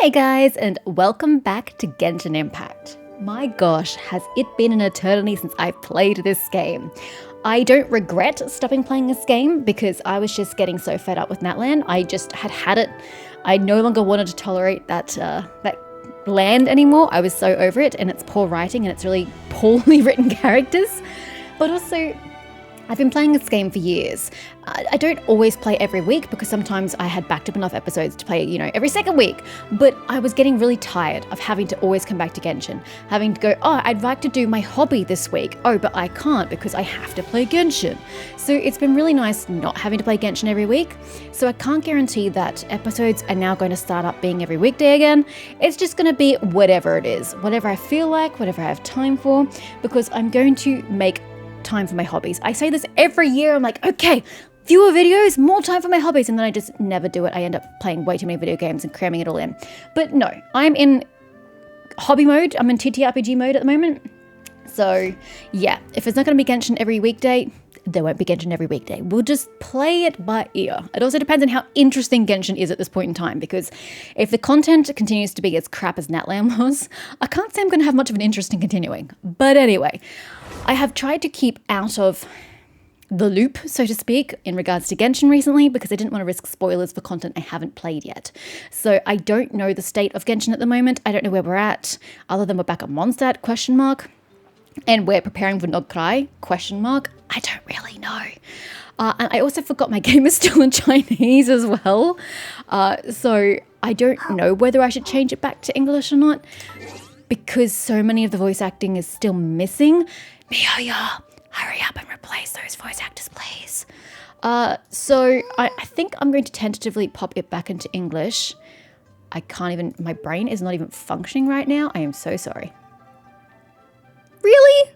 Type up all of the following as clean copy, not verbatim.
Hey guys, and welcome back to Genshin Impact. My gosh, has it been an eternity since I've played this game. I don't regret stopping playing this game because I was just getting so fed up with Natlan. I just had it. I no longer wanted to tolerate that land anymore. I was so over it, and it's poor writing and it's really poorly written characters. But also, I've been playing this game for years. I don't always play every week because sometimes I had backed up enough episodes to play, every second week. But I was getting really tired of having to always come back to Genshin. Having to go, I'd like to do my hobby this week. But I can't because I have to play Genshin. So it's been really nice not having to play Genshin every week. So I can't guarantee that episodes are now going to start up being every weekday again. It's just going to be whatever it is. Whatever I feel like, whatever I have time for. Because I'm going to make time for my hobbies. I say this every year. I'm like, okay, fewer videos, more time for my hobbies, and then I just never do it. I end up playing way too many video games and cramming it all in. But no, I'm in hobby mode. I'm in TTRPG mode at the moment. So yeah, if it's not going to be Genshin every weekday, there won't be Genshin every weekday. We'll just play it by ear. It also depends on how interesting Genshin is at this point in time, because if the content continues to be as crap as Natlan was, I can't say I'm going to have much of an interest in continuing. But anyway, I have tried to keep out of the loop, so to speak, in regards to Genshin recently, because I didn't want to risk spoilers for content I haven't played yet. So I don't know the state of Genshin at the moment. I don't know where we're at, other than we're back at Mondstadt, ? And we're preparing for Nogkrai, ? I don't really know. And I also forgot my game is still in Chinese as well. So I don't know whether I should change it back to English or not, because so many of the voice acting is still missing. Miyoyo, hurry up and replace those voice actors, please. So I think I'm going to tentatively pop it back into English. I can't even, my brain is not even functioning right now. I am so sorry. Really?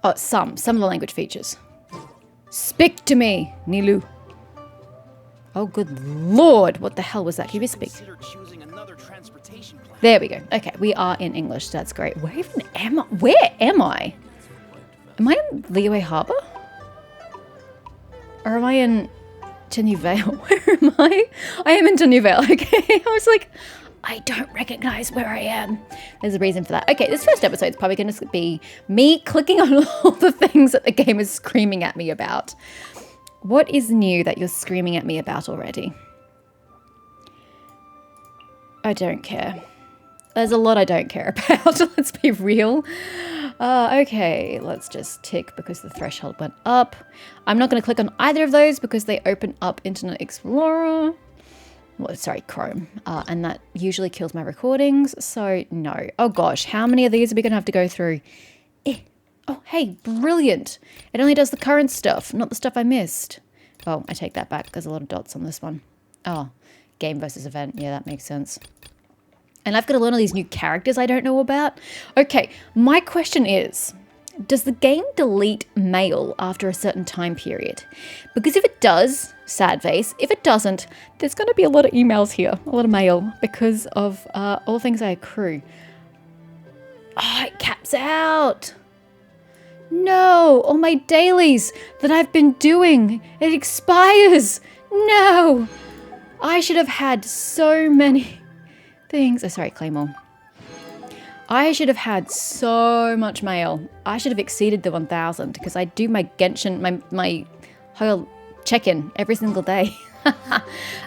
Oh, some of the language features. Speak to me, Nilu. Oh, good Lord. What the hell was that? Can you speak? There we go. Okay, we are in English. So that's great. Where even am I? Where am I? Am I in Liyue Harbour? Or am I in Tenue Vale? Where am I? I am in Tenue Vale, okay. I was like, I don't recognize where I am. There's a reason for that. Okay, this first episode is probably going to be me clicking on all the things that the game is screaming at me about. What is new that you're screaming at me about already? I don't care. There's a lot I don't care about, let's be real. Okay, let's just tick because the threshold went up. I'm not going to click on either of those because they open up Internet Explorer. Well, sorry, Chrome. And that usually kills my recordings, so no. Oh gosh, how many of these are we going to have to go through? Oh, hey, brilliant. It only does the current stuff, not the stuff I missed. Oh, I take that back. There's a lot of dots on this one. Oh, game versus event. Yeah, that makes sense. And I've got to learn all these new characters I don't know about. Okay, my question is, does the game delete mail after a certain time period? Because if it does, sad face. If it doesn't, there's going to be a lot of emails here, a lot of mail, because of all the things I accrue. Oh, it caps out. No, all my dailies that I've been doing, it expires. No, I should have had so many things. Oh, sorry, Claymore. I should have had so much mail. I should have exceeded the 1,000 because I do my Genshin, my whole check-in every single day.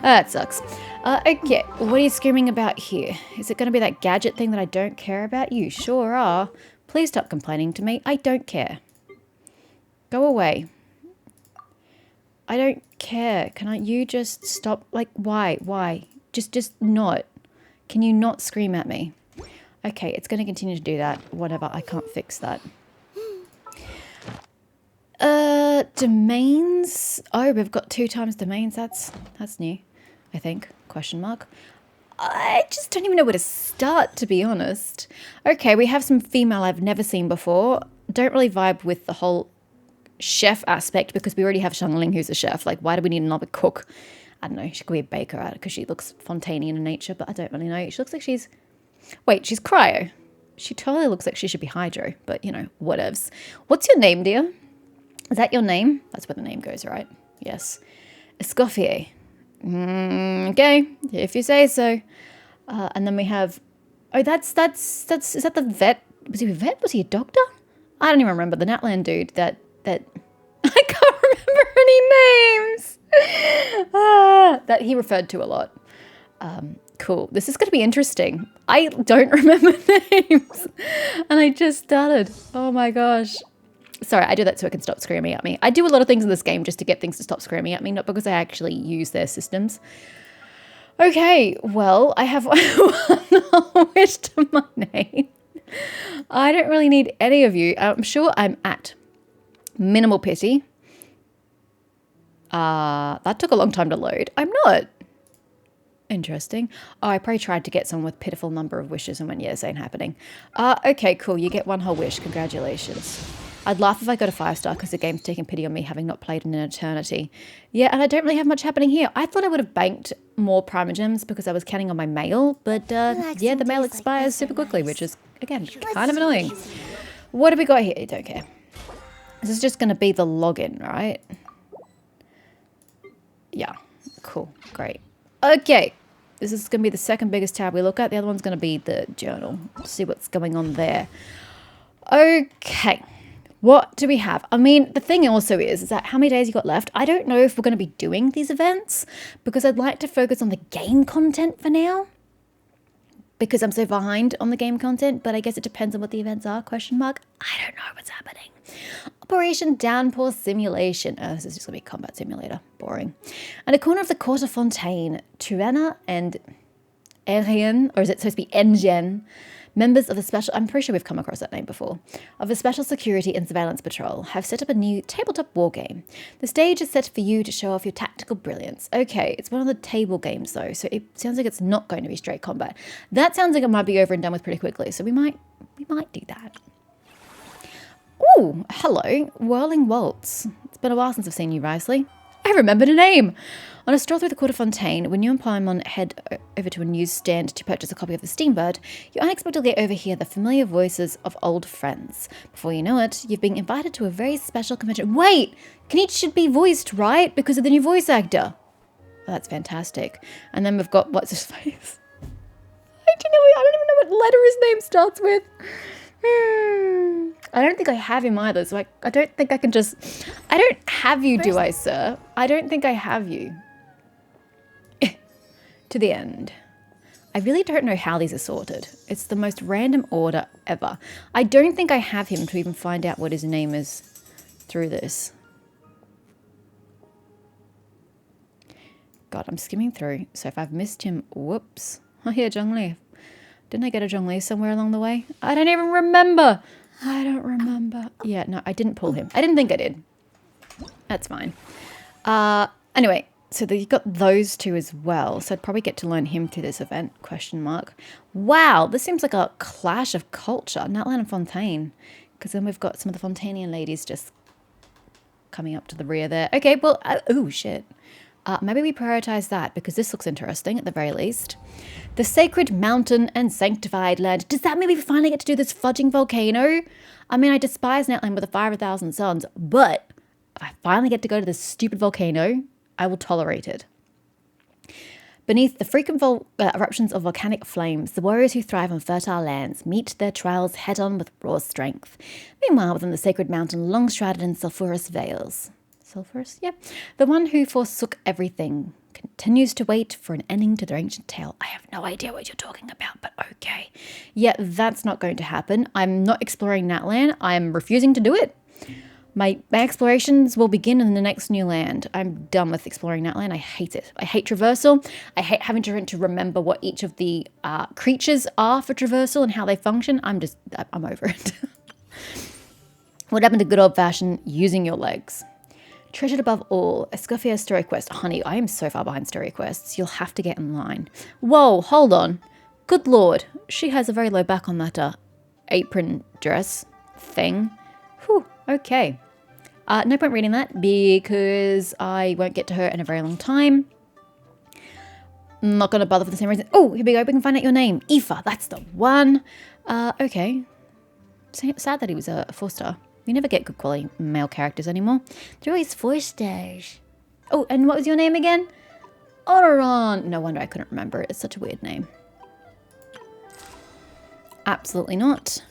That sucks. Okay, what are you screaming about here? Is it going to be that gadget thing that I don't care about? You sure are. Please stop complaining to me. I don't care. Go away. I don't care. Can you just stop? Like, why? Just not. Can you not scream at me? Okay, it's going to continue to do that. Whatever, I can't fix that. Domains. Oh, we've got 2 times domains. That's new, I think. ? I just don't even know where to start, to be honest. Okay, we have some female I've never seen before. Don't really vibe with the whole chef aspect because we already have Xiangling who's a chef. Like, why do we need another cook? I don't know, she could be a baker out because she looks Fontanian in nature, but I don't really know. She looks like she's... Wait, she's Cryo. She totally looks like she should be Hydro, but, whatevs. What's your name, dear? Is that your name? That's where the name goes, right? Yes. Escoffier. Okay, if you say so. And then we have, oh, that's, is that the vet? Was he a vet? Was he a doctor? I don't even remember. The Natlan dude that, I can't remember any names. That he referred to a lot. Cool. This is going to be interesting. I don't remember names. And I just started. Oh my gosh. Sorry, I do that so it can stop screaming at me. I do a lot of things in this game just to get things to stop screaming at me, not because I actually use their systems. Okay, well, I have one wish to my name. I don't really need any of you. I'm sure I'm at minimal pity. That took a long time to load. I'm not. Interesting. Oh, I probably tried to get someone with pitiful number of wishes and went, yeah, this ain't happening. Okay, cool. You get one whole wish. Congratulations. I'd laugh if I got a 5-star because the game's taking pity on me having not played in an eternity. Yeah, and I don't really have much happening here. I thought I would have banked more primogems because I was counting on my mail, but yeah, the mail expires super quickly, which is, again, kind of annoying. What do we got here? I don't care. This is just going to be the login, right? Yeah, cool, great. Okay, this is going to be the second biggest tab we look at. The other one's going to be the journal. See what's going on there. Okay. What do we have? I mean, the thing also is that how many days you got left? I don't know if we're going to be doing these events because I'd like to focus on the game content for now because I'm so behind on the game content, but I guess it depends on what the events are, question mark. I don't know what's happening. Operation Downpour Simulation. Oh, this is just going to be Combat Simulator. Boring. And a corner of the Quarter Fontaine, Tuana and Arian, or is it supposed to be Engen? Members of the special, I'm pretty sure we've come across that name before, of the Special Security and Surveillance Patrol have set up a new tabletop war game. The stage is set for you to show off your tactical brilliance. Okay, it's one of the table games though, so it sounds like it's not going to be straight combat. That sounds like it might be over and done with pretty quickly, so we might do that. Ooh, hello, Whirling Waltz. It's been a while since I've seen you, Risley. I remembered a name! On a stroll through the Quarter Fontaine, when you and Paimon head over to a newsstand to purchase a copy of the Steambird, you unexpectedly overhear the familiar voices of old friends. Before you know it, you've been invited to a very special convention. Wait! Knight should be voiced, right? Because of the new voice actor. Oh, that's fantastic. And then we've got, what's his face? I don't even know what letter his name starts with. I don't think I have him either, so I don't think I can just... I don't have you, do I, sir? I don't think I have you. To the end. I really don't know how these are sorted. It's the most random order ever. I don't think I have him to even find out what his name is through this. God, I'm skimming through, so if I've missed him, whoops. Oh, here, Zhongli. Didn't I get a Zhongli somewhere along the way? I don't even remember. I don't remember. Yeah, no, I didn't pull him. I didn't think I did. That's fine. Anyway, so you've got those two as well. So I'd probably get to learn him through this event, question mark. Wow, this seems like a clash of culture. Natlan and Fontaine. Because then we've got some of the Fontainian ladies just coming up to the rear there. Okay, well, oh, shit. Maybe we prioritize that because this looks interesting at the very least. The Sacred Mountain and Sanctified Land. Does that mean we finally get to do this fudging volcano? I mean, I despise Natlan with the Fire of 1,000 Suns, but if I finally get to go to this stupid volcano, I will tolerate it. Beneath the frequent eruptions of volcanic flames, the warriors who thrive on fertile lands meet their trials head-on with raw strength. Meanwhile, within the Sacred Mountain, long shrouded in sulphurous veils. Sulphurous? Yeah. The one who forsook everything continues to wait for an ending to their ancient tale. I have no idea what you're talking about, but okay. Yeah, that's not going to happen. I'm not exploring Natlan. I'm refusing to do it. My explorations will begin in the next new land. I'm done with exploring Natlan. I hate it. I hate traversal. I hate having to remember what each of the creatures are for traversal and how they function. I'm over it. What happened to good old-fashioned using your legs? Treasured above all, Escoffier story quest. Honey, I am so far behind story quests. You'll have to get in line. Whoa, hold on. Good lord. She has a very low back on that apron dress thing. Whew, okay. No point reading that because I won't get to her in a very long time. I'm not going to bother for the same reason. Oh, here we go. We can find out your name. Aoife, that's the one. Okay. Sad that he was a 4-star. We never get good quality male characters anymore. They're always 4-stars. Oh, and what was your name again? Odoron. No wonder I couldn't remember it. It's such a weird name. Absolutely not.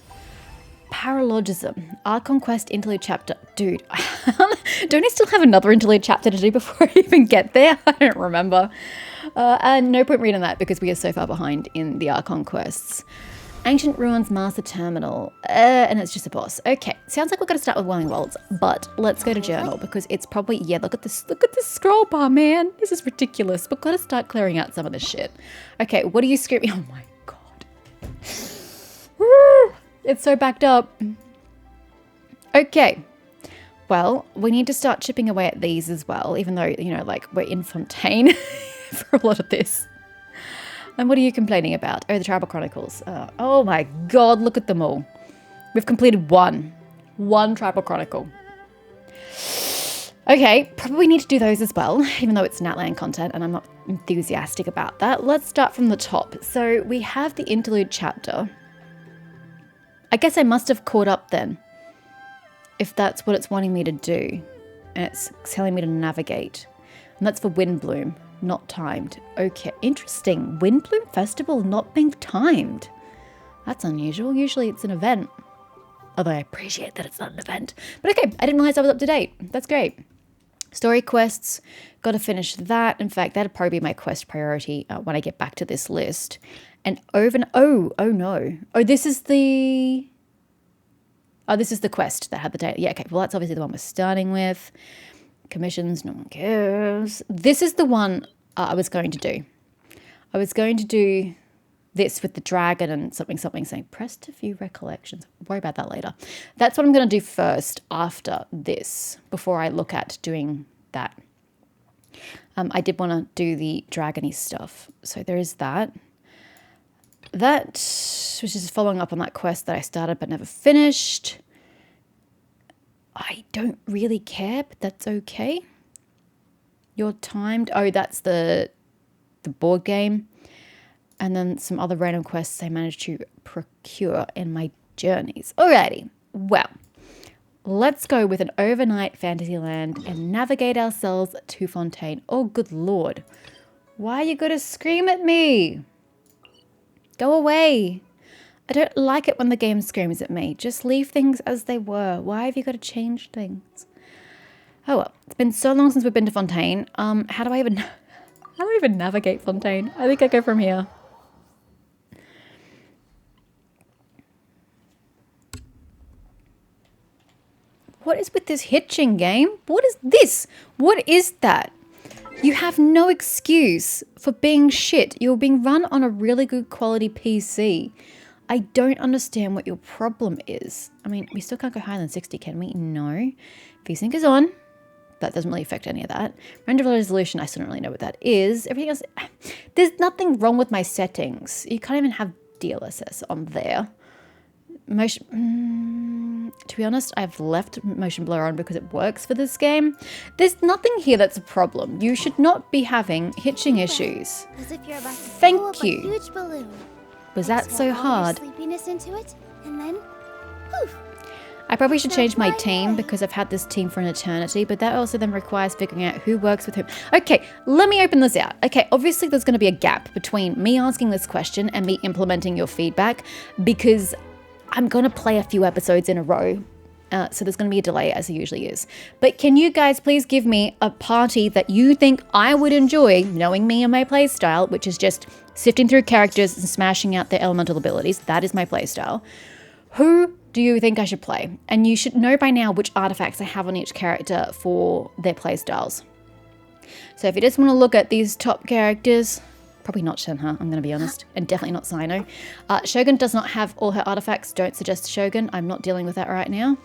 Paralogism. Archon Quest Interlude Chapter. Dude, don't I still have another Interlude Chapter to do before I even get there? I don't remember. And no point reading that because we are so far behind in the Archon Quests. Ancient Ruins Master Terminal. And it's just a boss. Okay, sounds like we're going to start with Whelming Worlds, but let's go to Journal because it's probably, yeah, look at this scroll bar, man. This is ridiculous. We've got to start clearing out some of this shit. Okay, what are you screaming? Oh my God. Woo! It's so backed up. Okay. Well, we need to start chipping away at these as well, even though, you know, like we're in Fontaine for a lot of this. And what are you complaining about? Oh, the Tribal Chronicles. Oh my God, look at them all. We've completed one Tribal Chronicle. Okay, probably need to do those as well, even though it's Natland content and I'm not enthusiastic about that. Let's start from the top. So we have the interlude chapter. I guess I must have caught up then, if that's what it's wanting me to do. And it's telling me to navigate. And that's for Windbloom, not timed. Okay, interesting. Windbloom Festival not being timed. That's unusual. Usually it's an event. Although I appreciate that it's not an event. But okay, I didn't realize I was up to date. That's great. Story quests, got to finish that. In fact, that'd probably be my quest priority when I get back to this list. And oh no. Oh, this is the quest that had the date. Yeah, okay. Well, that's obviously the one we're starting with. Commissions, no one cares. This is the one I was going to do. I was going to do this with the dragon and something saying, press to view recollections. Worry about that later. That's what I'm going to do first after this, before I look at doing that. I did want to do the dragony stuff. So there is that. That was just following up on that quest that I started but never finished. I don't really care, but that's okay. You're timed. Oh, that's the board game. And then some other random quests I managed to procure in my journeys. Alrighty. Well, let's go with an overnight Fantasyland and navigate ourselves to Fontaine. Oh, good Lord. Why are you going to scream at me? Go away. I don't like it when the game screams at me. Just leave things as they were. Why have you got to change things? Oh well, it's been so long since we've been to Fontaine. How do I even navigate Fontaine? I think I go from here. What is with this hitching game? What is this? What is that? You have no excuse for being shit. You're being run on a really good quality PC. I don't understand what your problem is. I mean, we still can't go higher than 60, can we? No. VSync is on. That doesn't really affect any of that. Render resolution, I still don't really know what that is. Everything else, there's nothing wrong with my settings. You can't even have DLSS on there. Motion, to be honest, I've left motion blur on because it works for this game. There's nothing here that's a problem. You should not be having hitching issues. As if you're about to Thank you. A huge balloon. Was that so hard? Sleepiness into it, and then poof. I probably should change my team because I've had this team for an eternity, but that also then requires figuring out who works with whom. Okay, let me open this out. Okay, obviously there's going to be a gap between me asking this question and me implementing your feedback because I'm going to play a few episodes in a row. So there's going to be a delay as there usually is. But can you guys please give me a party that you think I would enjoy, knowing me and my playstyle, which is just sifting through characters and smashing out their elemental abilities. That is my playstyle. Who do you think I should play? And you should know by now which artifacts I have on each character for their playstyles. So if you just want to look at these top characters, probably not Shenhe, I'm going to be honest, and definitely not Sino. Shogun does not have all her artifacts. Don't suggest Shogun. I'm not dealing with that right now.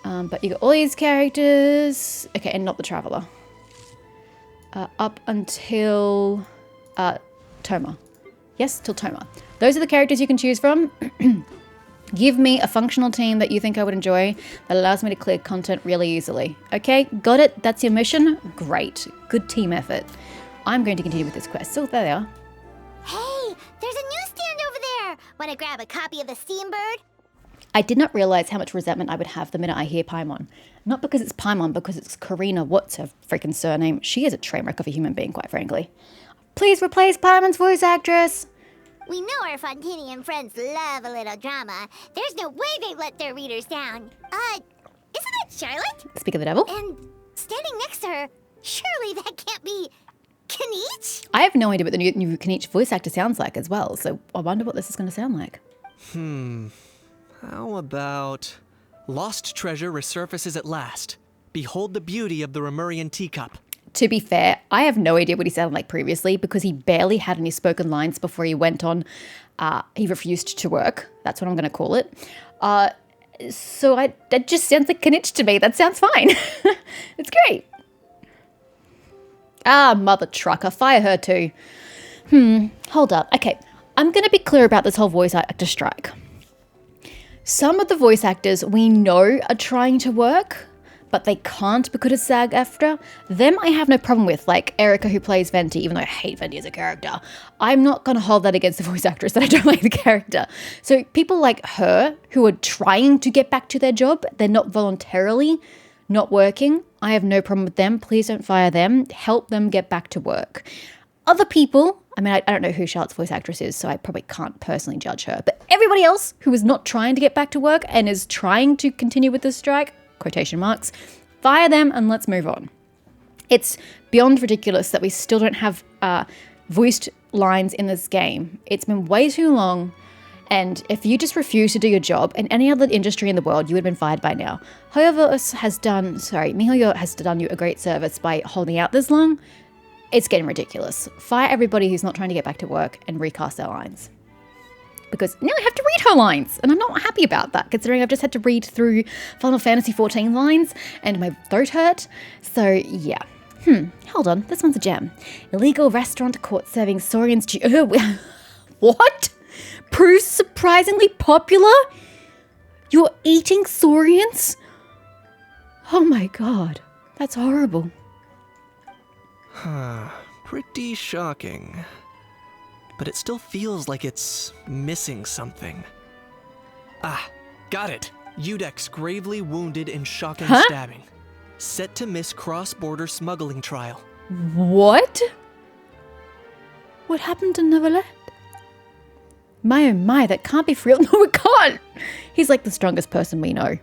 But you got all these characters. Okay, and not the Traveler. Up until Toma. Yes, till Toma. Those are the characters you can choose from. Give me a functional team that you think I would enjoy that allows me to clear content really easily. Okay, got it? That's your mission? Great. Good team effort. I'm going to continue with this quest. So there they are. Hey, there's a newsstand over there. Want to grab a copy of the Steambird? I did not realize how much resentment I would have the minute I hear Paimon. Not because it's Paimon, because it's Karina. What's her freaking surname? She is a train wreck of a human being, quite frankly. Please replace Paimon's voice actress. We know our Fontanian friends love a little drama. There's no way they'd let their readers down. Isn't that Charlotte? Speak of the devil. And standing next to her, surely that can't be Kaniche? I have no idea what the new Kaniche voice actor sounds like as well, so I wonder what this is going to sound like. How about... Lost treasure resurfaces at last. Behold the beauty of the Remurian teacup. To be fair, I have no idea what he sounded like previously because he barely had any spoken lines before he went on. He refused to work. That's what I'm going to call it. So that just sounds like Kaniche to me. That sounds fine. It's great. Mother trucker. Fire her too. Hold up. Okay, I'm going to be clear about this whole voice actor strike. Some of the voice actors we know are trying to work, but they can't because of SAG-AFTRA. Them I have no problem with, like Erica who plays Venti, even though I hate Venti as a character. I'm not going to hold that against the voice actress that I don't like the character. So people like her who are trying to get back to their job, they're not voluntarily not working. I have no problem with them. Please don't fire them. Help them get back to work. Other people, I mean, I don't know who Charlotte's voice actress is, so I probably can't personally judge her. But everybody else who is not trying to get back to work and is trying to continue with the strike, quotation marks, fire them and let's move on. It's beyond ridiculous that we still don't have voiced lines in this game. It's been way too long, and if you just refuse to do your job in any other industry in the world, you would have been fired by now. miHoYo has done you a great service by holding out this long. It's getting ridiculous. Fire everybody who's not trying to get back to work and recast their lines. Because now I have to read her lines, and I'm not happy about that, considering I've just had to read through Final Fantasy XIV lines, and my throat hurt. So, yeah. Hold on, this one's a gem. Illegal restaurant caught serving saurians to... What? Proves surprisingly popular? You're eating saurians? Oh my god, that's horrible. Pretty shocking. But it still feels like it's missing something. Got it. Udex gravely wounded in shocking stabbing. Set to miss cross-border smuggling trial. What? What happened to Neverland? My oh my, that can't be for real. No, it can't. He's like the strongest person we know.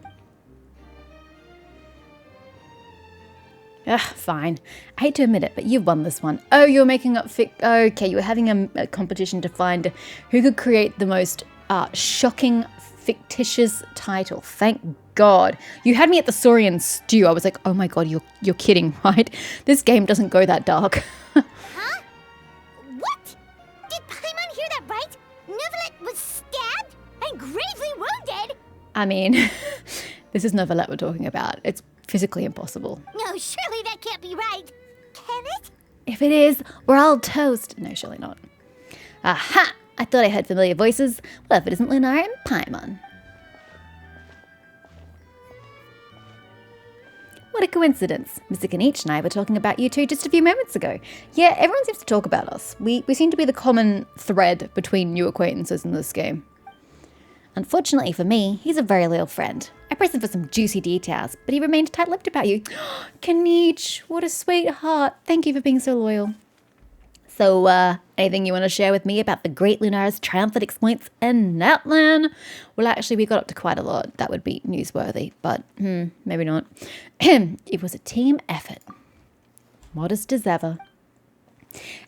Fine. I hate to admit it, but you've won this one. Oh, you're making up okay, you were having a competition to find who could create the most shocking, fictitious title. Thank God. You had me at the saurian stew. I was like, oh my God, you're kidding, right? This game doesn't go that dark. Huh? What? Did Paimon hear that right? Neuvillette was stabbed and gravely wounded? I mean, this is Neuvillette we're talking about. It's physically impossible. No, surely that can't be right. Can it? If it is, we're all toast. No, surely not. Aha! I thought I heard familiar voices. Well, if it isn't Lunara and Paimon. What a coincidence. Mr. Kaniche and I were talking about you two just a few moments ago. Yeah, everyone seems to talk about us. We seem to be the common thread between new acquaintances in this game. Unfortunately for me, he's a very loyal friend. I pressed him for some juicy details, but he remained tight-lipped about you. Kaniche, what a sweetheart. Thank you for being so loyal. So, anything you want to share with me about the great Lunara's triumphant exploits in Natlan? Well, actually, we got up to quite a lot. That would be newsworthy, but maybe not. It was a team effort. Modest as ever.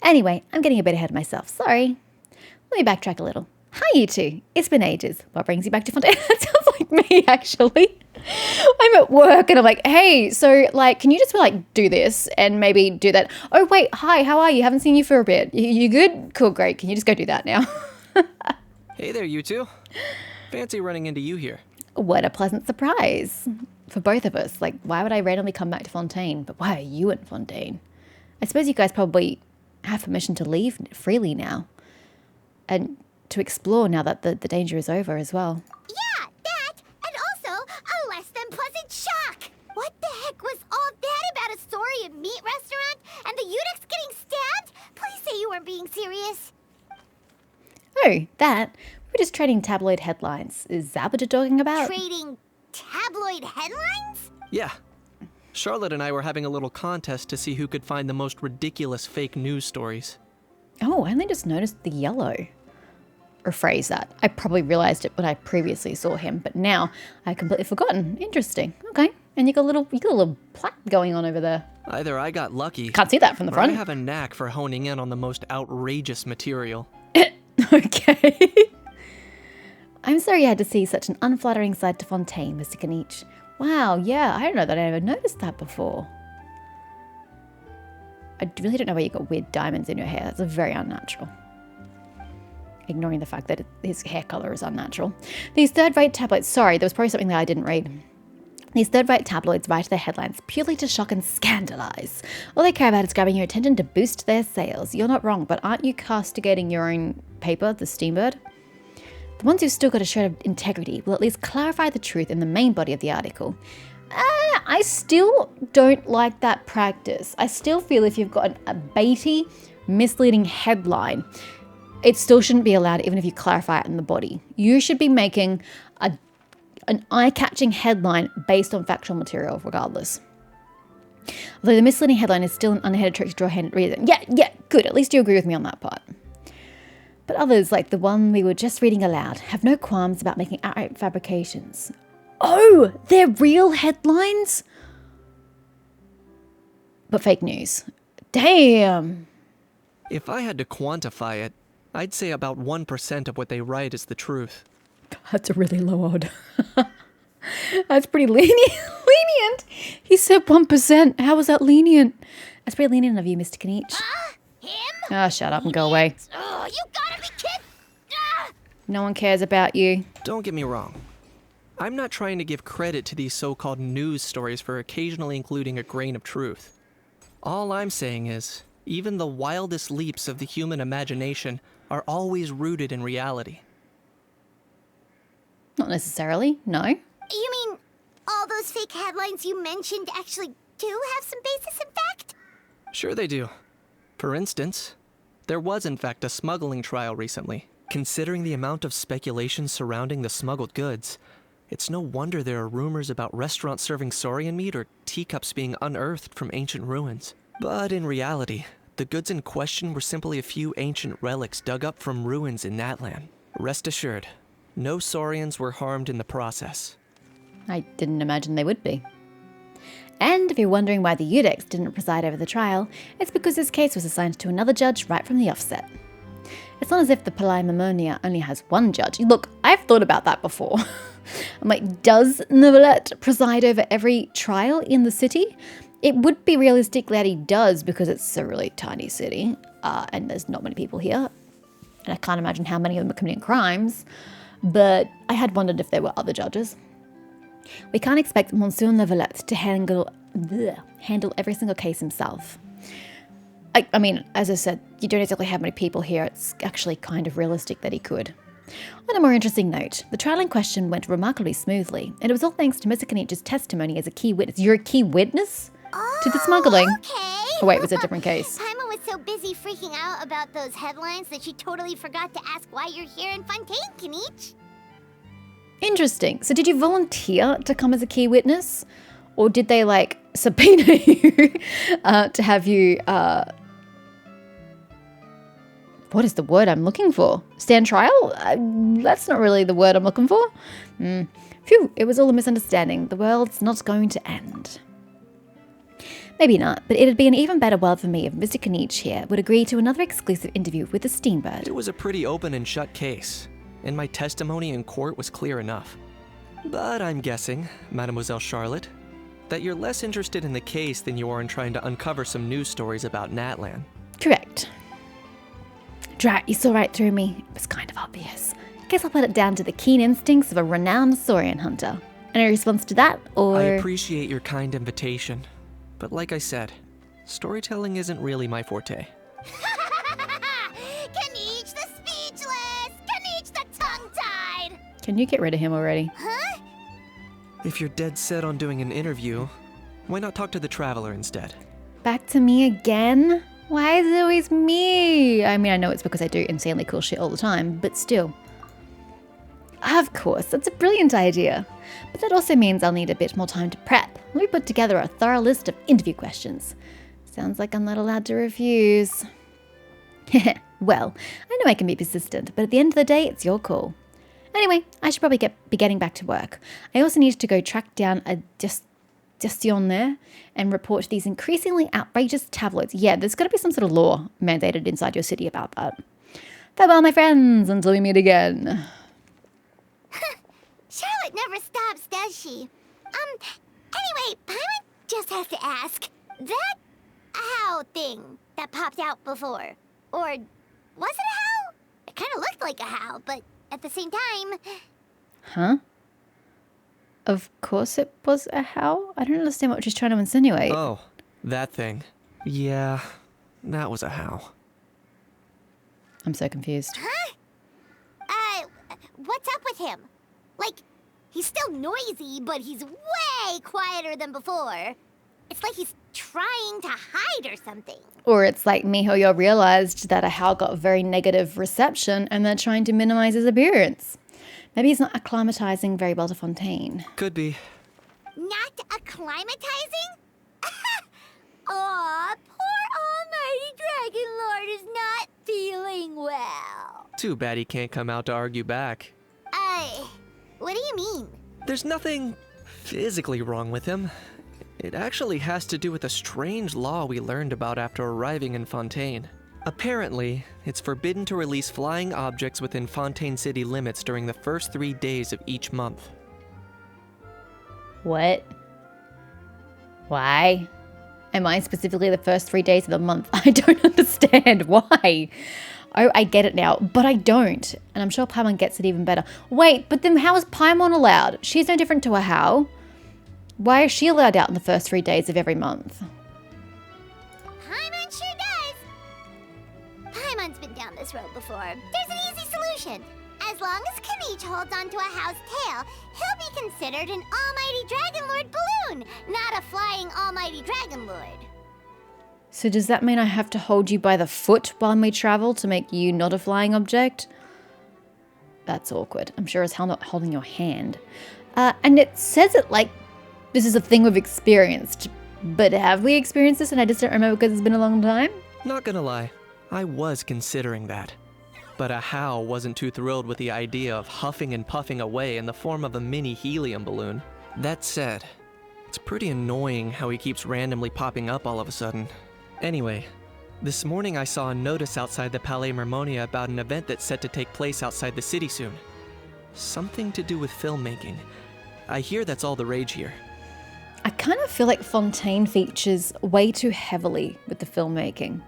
Anyway, I'm getting a bit ahead of myself. Sorry. Let me backtrack a little. Hi, you two. It's been ages. What brings you back to Fontaine? That sounds like me, actually. I'm at work and I'm like, hey, so like, can you just like do this and maybe do that? Oh, wait. Hi, how are you? Haven't seen you for a bit. You good? Cool, great. Can you just go do that now? Hey there, you two. Fancy running into you here. What a pleasant surprise for both of us. Like, why would I randomly come back to Fontaine? But why are you in Fontaine? I suppose you guys probably have permission to leave freely now. And to explore now that the danger is over as well. Yeah, that, and also a less than pleasant shock. What the heck was all that about a saurian meat restaurant and the Udex getting stabbed? Please say you weren't being serious. Oh, that? We're just trading tabloid headlines. Is that what you're talking about? Trading tabloid headlines? Yeah. Charlotte and I were having a little contest to see who could find the most ridiculous fake news stories. Oh, I only just noticed the yellow. rephrase that. I probably realized it when I previously saw him, but now I've completely forgotten. Interesting. Okay. And you got a little plaque going on over there. Either I got lucky, Can't see that from the or front. I have a knack for honing in on the most outrageous material. Okay. I'm sorry you had to see such an unflattering side to Fontaine, Mr. Kanich. Wow, yeah, I don't know that I ever noticed that before. I really don't know why you got weird diamonds in your hair. That's very unnatural. Ignoring the fact that his hair color is unnatural. These third-rate tabloids... Sorry, there was probably something that I didn't read. These third-rate tabloids write their headlines purely to shock and scandalize. All they care about is grabbing your attention to boost their sales. You're not wrong, but aren't you castigating your own paper, the Steambird? The ones who've still got a shred of integrity will at least clarify the truth in the main body of the article. I still don't like that practice. I still feel if you've got a baity, misleading headline, it still shouldn't be allowed even if you clarify it in the body. You should be making an eye-catching headline based on factual material regardless. Although the misleading headline is still an underhanded trick to draw hand reason. Yeah, good. At least you agree with me on that part. But others, like the one we were just reading aloud, have no qualms about making outright fabrications. Oh, they're real headlines? But fake news. Damn. If I had to quantify it, I'd say about 1% of what they write is the truth. That's a really low odd. That's pretty lenient. He said 1%. How was that lenient? That's pretty lenient of you, Mr. Kanich. Him? Ah, shut up and go away. Oh, you gotta be kidding! No one cares about you. Don't get me wrong. I'm not trying to give credit to these so-called news stories for occasionally including a grain of truth. All I'm saying is, even the wildest leaps of the human imagination are always rooted in reality. Not necessarily, no. You mean all those fake headlines you mentioned actually do have some basis in fact? Sure they do. For instance, there was in fact a smuggling trial recently. Considering the amount of speculation surrounding the smuggled goods, it's no wonder there are rumors about restaurants serving saurian meat or teacups being unearthed from ancient ruins. But in reality, the goods in question were simply a few ancient relics dug up from ruins in that land. Rest assured, no saurians were harmed in the process. I didn't imagine they would be. And if you're wondering why the Eudex didn't preside over the trial, it's because this case was assigned to another judge right from the offset. It's not as if the Palimammonia only has one judge. Look, I've thought about that before. I'm like, does Neuvillette preside over every trial in the city? It would be realistic that he does because it's a really tiny city and there's not many people here. And I can't imagine how many of them are committing crimes. But I had wondered if there were other judges. We can't expect Monsieur Neuvillette to handle every single case himself. I mean, as I said, you don't exactly have many people here. It's actually kind of realistic that he could. On a more interesting note, the trial in question went remarkably smoothly, and it was all thanks to Mr. Kanich's testimony as a key witness. You're a key witness? To the smuggling? Okay. Oh wait, it was a different case. Paimon was so busy freaking out about those headlines that she totally forgot to ask why you're here in Fontaine, Kanich. Interesting. So did you volunteer to come as a key witness? Or did they, like, subpoena you to have you, what is the word I'm looking for? Stand trial? That's not really the word I'm looking for. Phew, it was all a misunderstanding. The world's not going to end. Maybe not, but it'd be an even better world for me if Mr. Kanich here would agree to another exclusive interview with the Steambird. It was a pretty open and shut case, and my testimony in court was clear enough. But I'm guessing, Mademoiselle Charlotte, that you're less interested in the case than you are in trying to uncover some news stories about Natlan. Correct. Drat, you saw right through me. It was kind of obvious. Guess I'll put it down to the keen instincts of a renowned saurian hunter. Any response to that, or...? I appreciate your kind invitation, but like I said, storytelling isn't really my forte. Kanich the speechless! Kanich the tongue-tied! Can you get rid of him already? Huh? If you're dead set on doing an interview, why not talk to the Traveler instead? Back to me again? Why is it always me? I mean, I know it's because I do insanely cool shit all the time, but still. Of course, that's a brilliant idea. But that also means I'll need a bit more time to prep. Let me put together a thorough list of interview questions. Sounds like I'm not allowed to refuse. Well, I know I can be persistent, but at the end of the day, it's your call. Anyway, I should probably be getting back to work. I also need to go track down a Gestion there and report these increasingly outrageous tabloids. Yeah, there's got to be some sort of law mandated inside your city about that. Farewell, my friends, until we meet again. Charlotte never stops, does she? Anyway, Paimon just has to ask. That how thing that popped out before, or was it a how? It kind of looked like a how, but at the same time... Huh? Of course it was a how? I don't understand what she's trying to insinuate. Oh, that thing. Yeah, that was a how. I'm so confused. Huh? What's up with him? Like, he's still noisy, but he's way quieter than before. It's like he's trying to hide or something. Or it's like MiHoYo realized that a how got a very negative reception and they're trying to minimize his appearance. Maybe he's not acclimatizing very well to Fontaine. Could be. Not acclimatizing? Aw, poor Almighty Dragon Lord is not feeling well. Too bad he can't come out to argue back. What do you mean? There's nothing physically wrong with him. It actually has to do with a strange law we learned about after arriving in Fontaine. Apparently, it's forbidden to release flying objects within Fontaine city limits during the first 3 days of each month. What? Why? Am I specifically the first 3 days of the month? I don't understand. Why? Oh, I get it now, but I don't. And I'm sure Paimon gets it even better. Wait, but then how is Paimon allowed? She's no different to a how. Why is she allowed out in the first 3 days of every month? Paimon sure does. Paimon's been down this road before. There's an easy solution. As long as Kanich holds onto a how's tail, he'll be considered an Almighty Dragon Lord balloon, not a flying Almighty Dragon Lord. So does that mean I have to hold you by the foot while we travel to make you not a flying object? That's awkward. I'm sure as hell not holding your hand. And it says it like this is a thing we've experienced. But have we experienced this and I just don't remember because it's been a long time? Not gonna lie, I was considering that. But a how wasn't too thrilled with the idea of huffing and puffing away in the form of a mini helium balloon. That said, it's pretty annoying how he keeps randomly popping up all of a sudden. Anyway, this morning I saw a notice outside the Palais Mermonia about an event that's set to take place outside the city soon. Something to do with filmmaking. I hear that's all the rage here. I kind of feel like Fontaine features way too heavily with the filmmaking.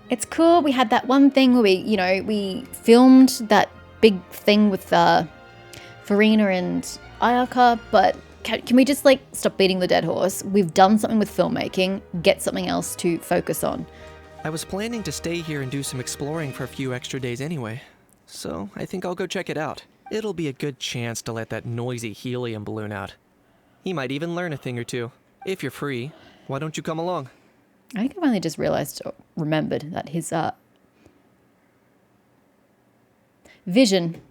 It's cool, we had that one thing where we filmed that big thing with Farina and Ayaka, but can we just stop beating the dead horse? We've done something with filmmaking, get something else to focus on. I was planning to stay here and do some exploring for a few extra days anyway, so I think I'll go check it out. It'll be a good chance to let that noisy helium balloon out. He might even learn a thing or two. If you're free, why don't you come along? I think I've only just remembered that his vision.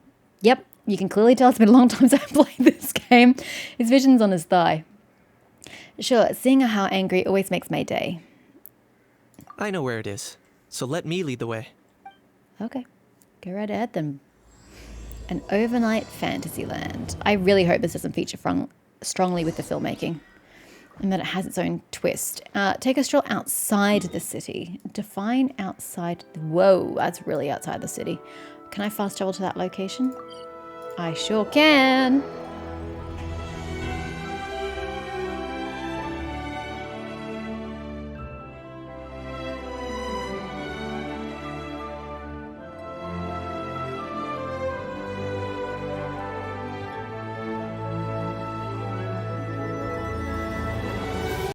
Yep, you can clearly tell it's been a long time since I played this game. His vision's on his thigh. Sure, seeing how angry always makes my day. I know where it is, so let me lead the way. Okay, go right ahead then. An overnight fantasy land. I really hope this doesn't feature strongly with the filmmaking and that it has its own twist. Take a stroll outside the city. Define outside. Whoa, that's really outside the city. Can I fast travel to that location? I sure can.